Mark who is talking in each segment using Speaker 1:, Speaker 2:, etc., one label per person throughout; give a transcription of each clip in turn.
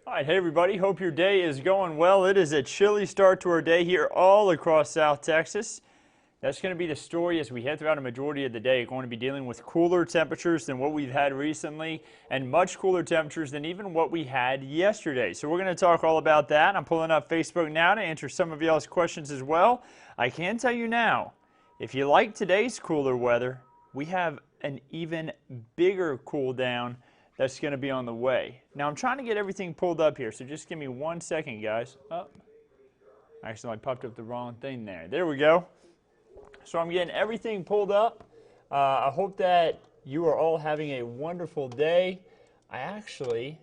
Speaker 1: All right, hey everybody, hope your day is going well. It is a chilly start to our day here all across South Texas. That's going to be the story as we head throughout a majority of the day. Going to be dealing with cooler temperatures than what we've had recently and much cooler temperatures than even what we had yesterday. So we're going to talk all about that. I'm pulling up Facebook now to answer some of y'all's questions as well. I can tell you now, if you like today's cooler weather, we have an even bigger cool down that's going to be on the way. Now I'm trying to get everything pulled up here, so just give me 1 second, guys. Oh, I accidentally popped up the wrong thing there. There we go. So I'm getting everything pulled up. I hope that you are all having a wonderful day. I actually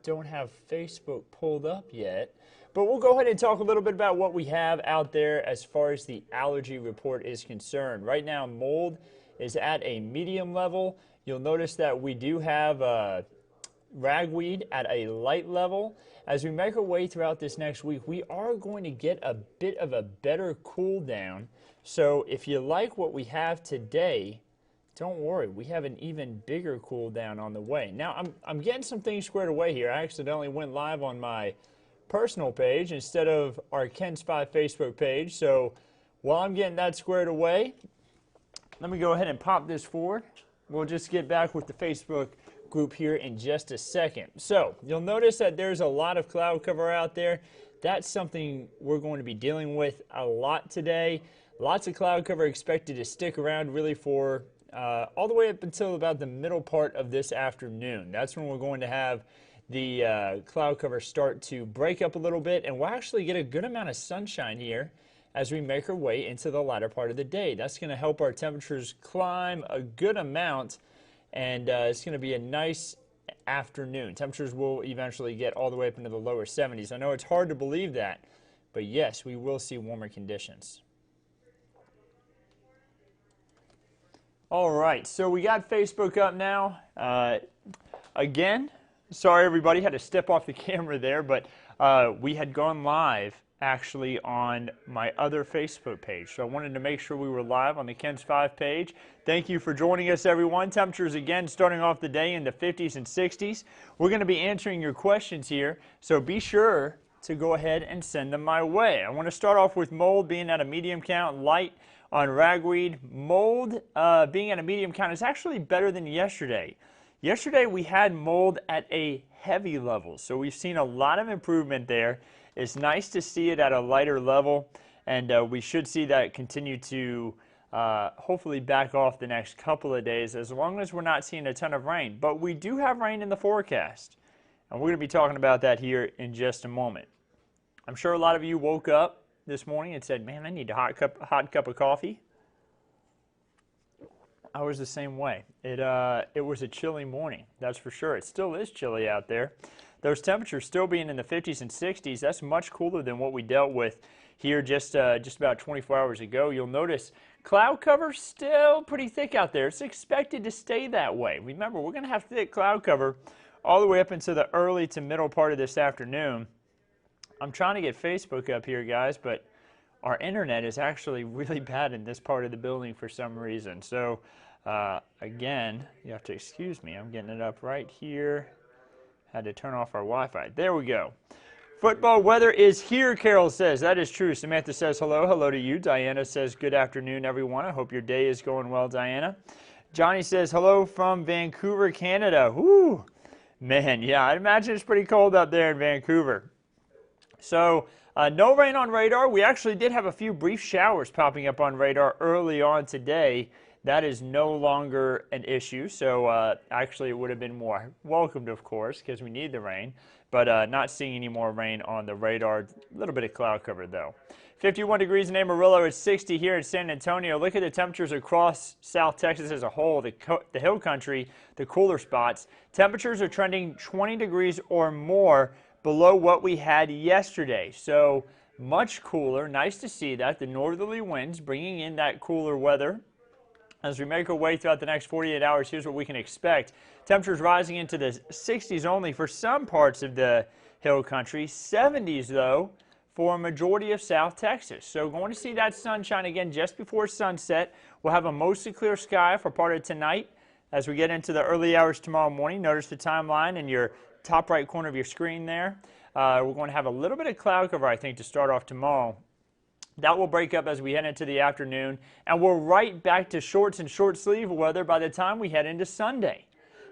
Speaker 1: don't have Facebook pulled up yet, but we'll go ahead and talk a little bit about what we have out there as far as the allergy report is concerned. Right now, mold is at a medium level. You'll notice that we do have ragweed at a light level. As we make our way throughout this next week, we are going to get a bit of a better cool down. So if you like what we have today, don't worry, we have an even bigger cool down on the way. Now, I'm getting some things squared away here. I accidentally went live on my personal page instead of our Ken Spy Facebook page. So while I'm getting that squared away, let me go ahead and pop this forward. We'll just get back with the Facebook group here in just a second. So you'll notice that there's a lot of cloud cover out there. That's something we're going to be dealing with a lot today. Lots of cloud cover expected to stick around really for all the way up until about the middle part of this afternoon. That's when we're going to have the cloud cover start to break up a little bit, and we'll actually get a good amount of sunshine here as we make our way into the latter part of the day. That's going to help our temperatures climb a good amount, and it's going to be a nice afternoon. Temperatures will eventually get all the way up into the lower 70s. I know it's hard to believe that, but yes, we will see warmer conditions. All right, so we got Facebook up now. Again, sorry everybody, had to step off the camera there, but we had gone live actually on my other Facebook page. So I wanted to make sure we were live on the Ken's 5 page. Thank you for joining us, everyone. Temperatures again starting off the day in the 50s and 60s. We're going to be answering your questions here, so be sure to go ahead and send them my way. I want to start off with mold being at a medium count, light on ragweed. Mold being at a medium count is actually better than yesterday. Yesterday we had mold at a heavy level, so we've seen a lot of improvement there. It's nice to see it at a lighter level, and we should see that continue to hopefully back off the next couple of days as long as we're not seeing a ton of rain. But we do have rain in the forecast, and we're going to be talking about that here in just a moment. I'm sure a lot of you woke up this morning and said, man, I need a hot cup of coffee. I was the same way. It was a chilly morning, that's for sure. It still is chilly out there. Those temperatures still being in the 50s and 60s, that's much cooler than what we dealt with here just about 24 hours ago. You'll notice cloud cover still pretty thick out there. It's expected to stay that way. Remember, we're going to have thick cloud cover all the way up into the early to middle part of this afternoon. I'm trying to get Facebook up here, guys, but our internet is actually really bad in this part of the building for some reason. So, again, you have to excuse me. I'm getting it up right here. Had to turn off our Wi-Fi. There we go. Football weather is here, Carol says. That is true. Samantha says hello. Hello to you. Diana says good afternoon, everyone. I hope your day is going well, Diana. Johnny says hello from Vancouver, Canada. Whoo! Man, yeah, I imagine it's pretty cold up there in Vancouver. So, no rain on radar. We actually did have a few brief showers popping up on radar early on today. That is no longer an issue, so actually it would have been more welcomed, of course, because we need the rain, but not seeing any more rain on the radar. A little bit of cloud cover, though. 51 degrees in Amarillo. It's 60 here in San Antonio. Look at the temperatures across South Texas as a whole, the hill country, the cooler spots. Temperatures are trending 20 degrees or more below what we had yesterday, so much cooler. Nice to see that. The northerly winds bringing in that cooler weather. As we make our way throughout the next 48 hours, here's what we can expect. Temperatures rising into the 60s only for some parts of the hill country. 70s, though, for a majority of South Texas. So going to see that sunshine again just before sunset. We'll have a mostly clear sky for part of tonight. As we get into the early hours tomorrow morning, notice the timeline and your top right corner of your screen there. We're going to have a little bit of cloud cover, I think, to start off tomorrow. That will break up as we head into the afternoon, and we're right back to shorts and short sleeve weather by the time we head into Sunday.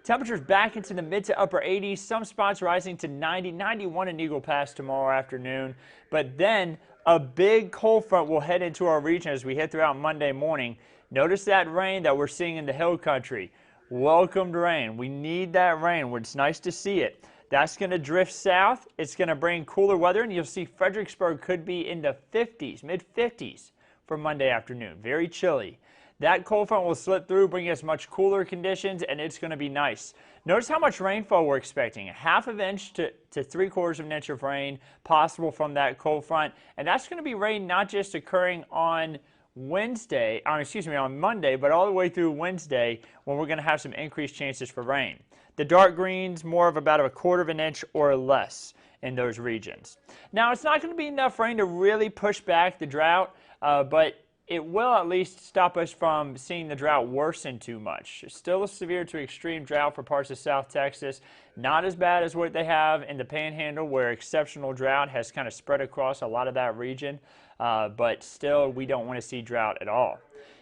Speaker 1: Temperatures back into the mid to upper 80s, some spots rising to 90, 91 in Eagle Pass tomorrow afternoon. But then a big cold front will head into our region as we head throughout Monday morning. Notice that rain that we're seeing in the hill country. Welcomed rain. We need that rain. It's nice to see it. That's going to drift south. It's going to bring cooler weather, and you'll see Fredericksburg could be in the 50s, mid-50s for Monday afternoon. Very chilly. That cold front will slip through, bring us much cooler conditions, and it's going to be nice. Notice how much rainfall we're expecting. 1/2 inch to 3/4 of an inch of rain possible from that cold front, and that's going to be rain not just occurring on on Monday, but all the way through Wednesday when we're going to have some increased chances for rain. The dark greens, more of about 1/4 of an inch or less in those regions. Now, it's not going to be enough rain to really push back the drought, but it will at least stop us from seeing the drought worsen too much. Still a severe to extreme drought for parts of South Texas. Not as bad as what they have in the Panhandle, where exceptional drought has kind of spread across a lot of that region, but still we don't want to see drought at all.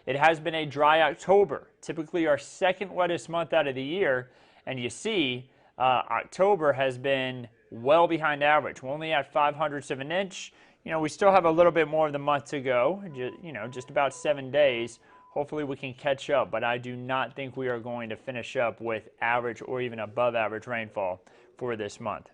Speaker 1: It has been a dry October, typically our second wettest month out of the year, and you see October has been well behind average. We're only at 0.05 of an inch. You know, we still have a little bit more of the month to go, just about 7 days. Hopefully we can catch up, but I do not think we are going to finish up with average or even above average rainfall for this month.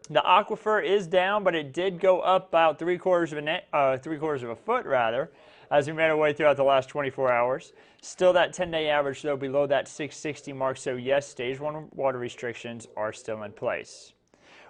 Speaker 1: The aquifer is down, but it did go up about 3/4 of a foot rather, as we made our way throughout the last 24 hours. Still that 10-day average, though, below that 660 mark, so yes, stage 1 water restrictions are still in place.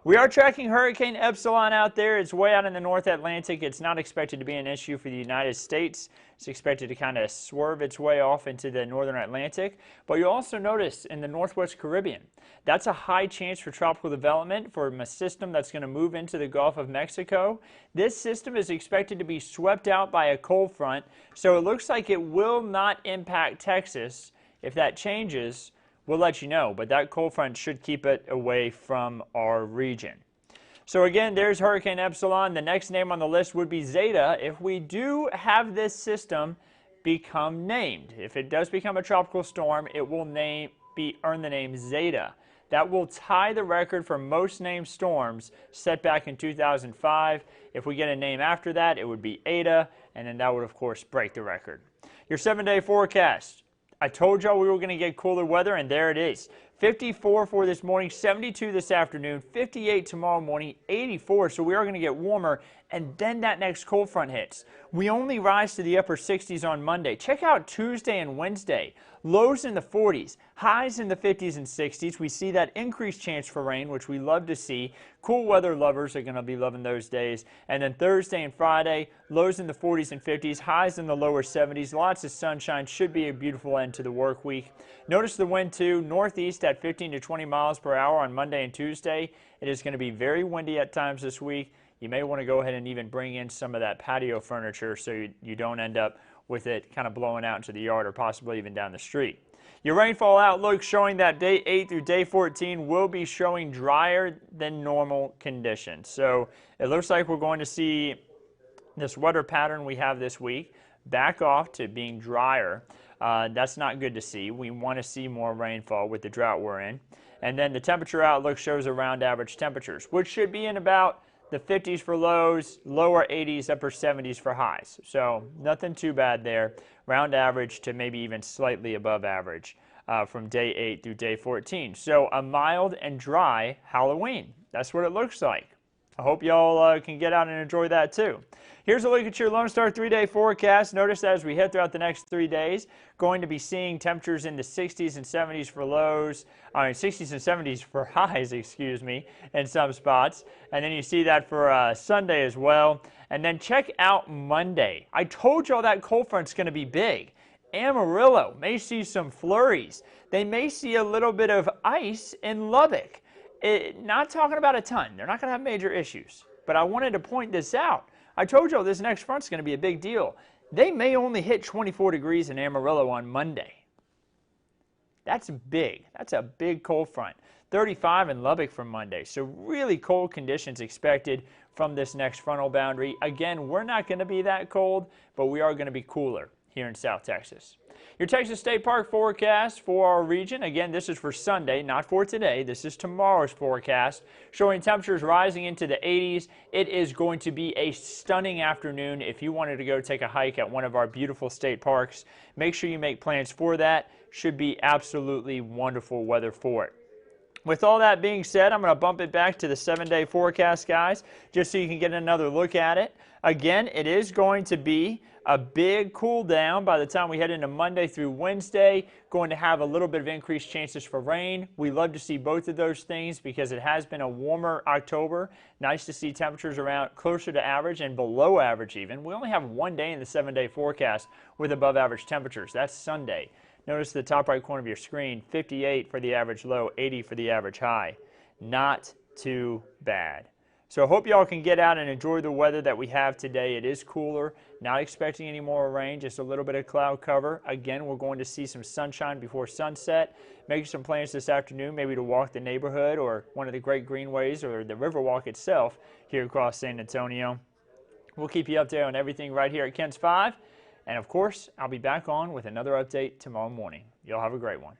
Speaker 1: We are tracking Hurricane Epsilon out there. It's way out in the North Atlantic. It's not expected to be an issue for the United States. It's expected to kind of swerve its way off into the Northern Atlantic. But you'll also notice in the Northwest Caribbean, that's a high chance for tropical development for a system that's going to move into the Gulf of Mexico. This system is expected to be swept out by a cold front, so it looks like it will not impact Texas. If that changes, we'll let you know, but that cold front should keep it away from our region. So again, there's Hurricane Epsilon. The next name on the list would be Zeta if we do have this system become named. If it does become a tropical storm, it will earn the name Zeta. That will tie the record for most named storms set back in 2005. If we get a name after that, it would be Eta, and then that would, of course, break the record. Your 7-day forecast. I told y'all we were going to get cooler weather, and there it is. 54 for this morning, 72 this afternoon, 58 tomorrow morning, 84. So we are going to get warmer, and then that next cold front hits. We only rise to the upper 60s on Monday. Check out Tuesday and Wednesday. Lows in the 40s, highs in the 50s and 60s. We see that increased chance for rain, which we love to see. Cool weather lovers are going to be loving those days. And then Thursday and Friday, lows in the 40s and 50s, highs in the lower 70s. Lots of sunshine. Should be a beautiful end to the work week. Notice the wind too, northeast at 15 to 20 miles per hour on Monday and Tuesday. It is going to be very windy at times this week. You may want to go ahead and even bring in some of that patio furniture so you don't end up with it kind of blowing out into the yard or possibly even down the street. Your rainfall outlook showing that day 8 through day 14 will be showing drier than normal conditions. So it looks like we're going to see this weather pattern we have this week back off to being drier. That's not good to see. We want to see more rainfall with the drought we're in. And then the temperature outlook shows around average temperatures, which should be in about the 50s for lows, lower 80s, upper 70s for highs. So nothing too bad there. Round average to maybe even slightly above average from day 8 through day 14. So a mild and dry Halloween. That's what it looks like. I hope y'all can get out and enjoy that too. Here's a look at your Lone Star 3-day forecast. Notice that as we head throughout the next 3 days, going to be seeing temperatures in the 60s and 70s for lows, 60s and 70s for highs, excuse me, in some spots. And then you see that for Sunday as well. And then check out Monday. I told y'all that cold front's going to be big. Amarillo may see some flurries. They may see a little bit of ice in Lubbock. Not talking about a ton. They're not going to have major issues. But I wanted to point this out. I told you this next front's going to be a big deal. They may only hit 24 degrees in Amarillo on Monday. That's big. That's a big cold front. 35 in Lubbock for Monday. So really cold conditions expected from this next frontal boundary. Again, we're not going to be that cold, but we are going to be cooler here in South Texas. Your Texas State Park forecast for our region. Again, this is for Sunday, not for today. This is tomorrow's forecast, showing temperatures rising into the 80s. It is going to be a stunning afternoon. If you wanted to go take a hike at one of our beautiful state parks, make sure you make plans for that. Should be absolutely wonderful weather for it. With all that being said, I'm going to bump it back to the 7-day forecast, guys, just so you can get another look at it. Again, it is going to be a big cool down by the time we head into Monday through Wednesday. Going to have a little bit of increased chances for rain. We love to see both of those things because it has been a warmer October. Nice to see temperatures around closer to average and below average even. We only have one day in the 7-day forecast with above average temperatures. That's Sunday. Notice the top right corner of your screen, 58 for the average low, 80 for the average high. Not too bad. So I hope y'all can get out and enjoy the weather that we have today. It is cooler, not expecting any more rain, just a little bit of cloud cover. Again, we're going to see some sunshine before sunset. Make some plans this afternoon, maybe to walk the neighborhood or one of the great greenways or the Riverwalk itself here across San Antonio. We'll keep you updated on everything right here at Ken's 5. And of course, I'll be back on with another update tomorrow morning. Y'all have a great one.